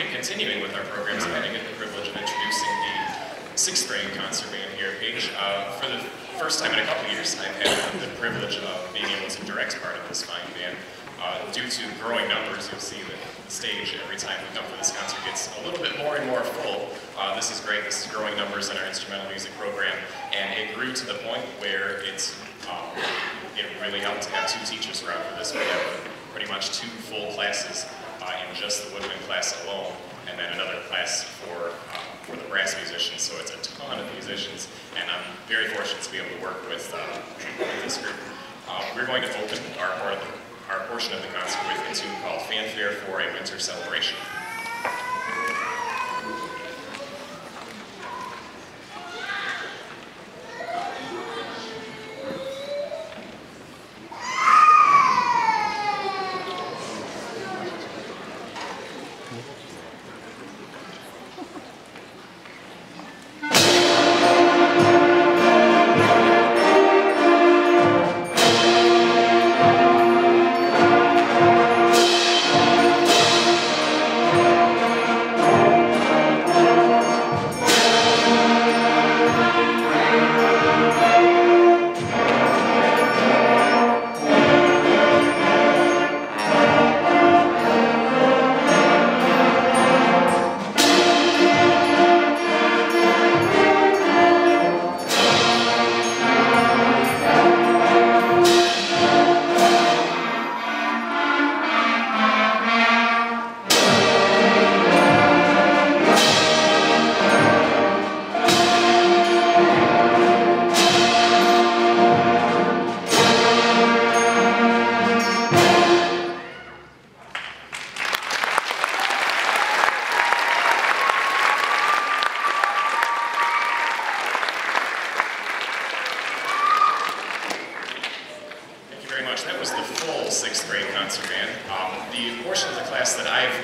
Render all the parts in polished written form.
continuing with our programs, I get the privilege of introducing the 6th grade concert band here at Page. For the first time in a couple of years, I've had the privilege of being able to direct part of this fine band. Due to growing numbers, you'll see that the stage every time we come for this concert gets a little bit more and more full. This is great. This is growing numbers in our instrumental music program, and it grew to the point where it really helped to have 2 teachers around for this. We have pretty much 2 full classes in just the woodwind class alone, and then another class for the brass musicians. So it's a ton of musicians, and I'm very fortunate to be able to work with this group. We're going to open our portion of the concert with a tune called Fanfare for a Winter Celebration. That was the full 6th grade concert band. The portion of the class that I've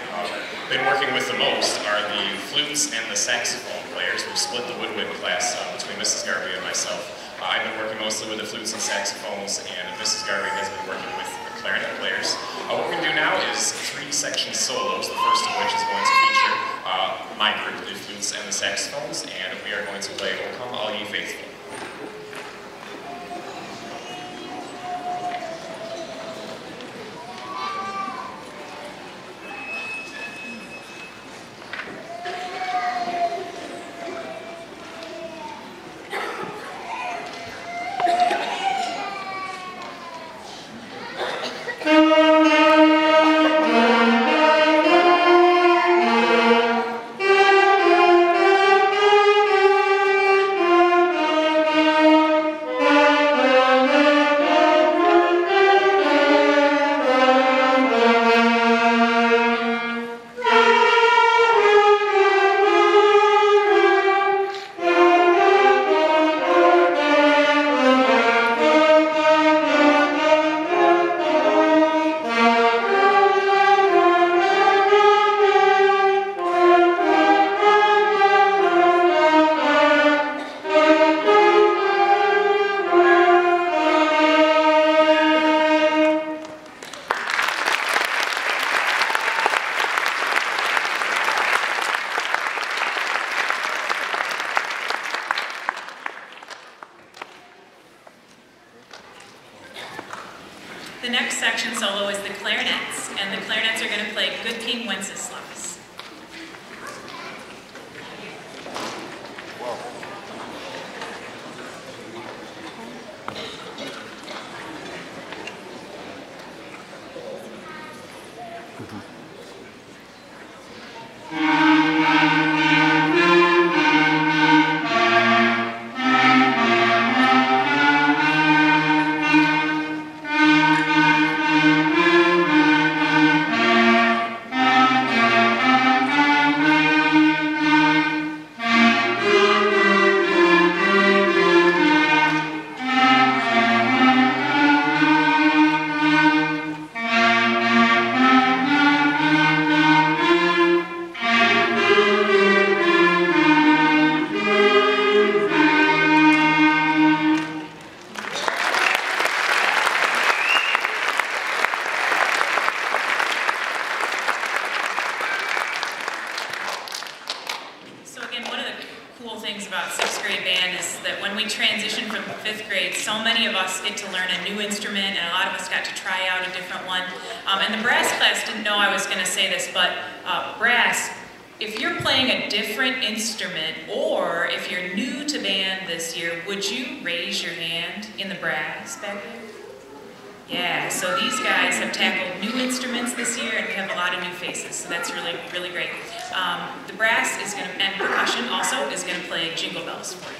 been working with the most are the flutes and the saxophone players. We've split the woodwind class between Mrs. Garvey and myself. I've been working mostly with the flutes and saxophones, and Mrs. Garvey has been working with the clarinet players. What we're going to do now is 3-section solos, the first of which is going to feature my group, the flutes and the saxophones, and we are going to play O Come All Ye Faithful. The next section solo is the clarinets, and the clarinets are going to play Good King Wenceslas. things about sixth grade band is that when we transition from fifth grade, so many of us get to learn a new instrument, and a lot of us got to try out a different one. And the brass class didn't know I was going to say this, but brass, if you're playing a different instrument, or if you're new to band this year, would you raise your hand in the brass back there? Yeah, so these guys have tackled new instruments this year, and we have a lot of new faces, so that's really, really great. The brass is going to, and percussion also, is going to play Jingle Bells for you.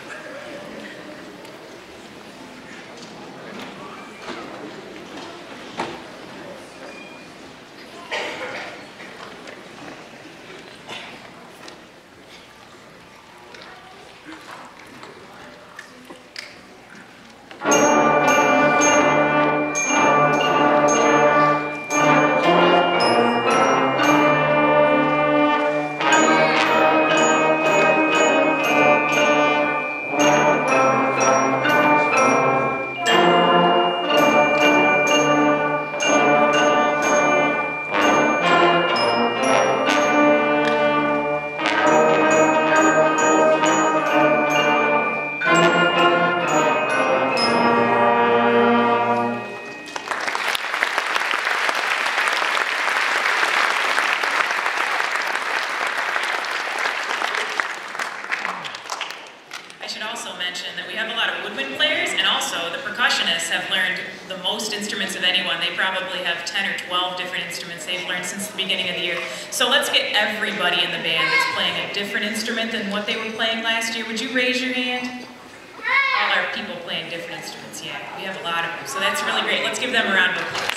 I should also mention that we have a lot of woodwind players, and also the percussionists have learned the most instruments of anyone. They probably have 10 or 12 different instruments they've learned since the beginning of the year. So let's get everybody in the band that's playing a different instrument than what they were playing last year. Would you raise your hand? All our people playing different instruments, yeah. We have a lot of them, so that's really great. Let's give them a round of applause.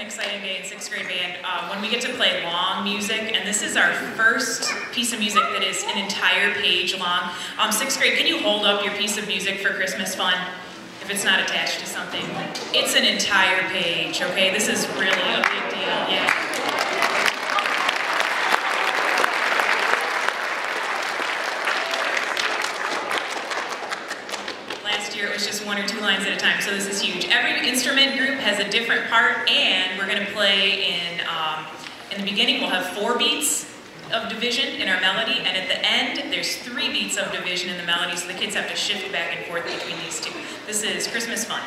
Exciting day in sixth grade band when we get to play long music, and this is our first piece of music that is an entire page long. Sixth grade, can you hold up your piece of music for Christmas fun if it's not attached to something? It's an entire page, okay? This is really a big deal, yeah. Last year it was just 1 or 2 lines at a time, so this is huge. Every instrument group has a different part, and we're going to play in the beginning we'll have 4 beats of division in our melody, and at the end there's 3 beats of division in the melody, so the kids have to shift back and forth between these two. This is Christmas fun.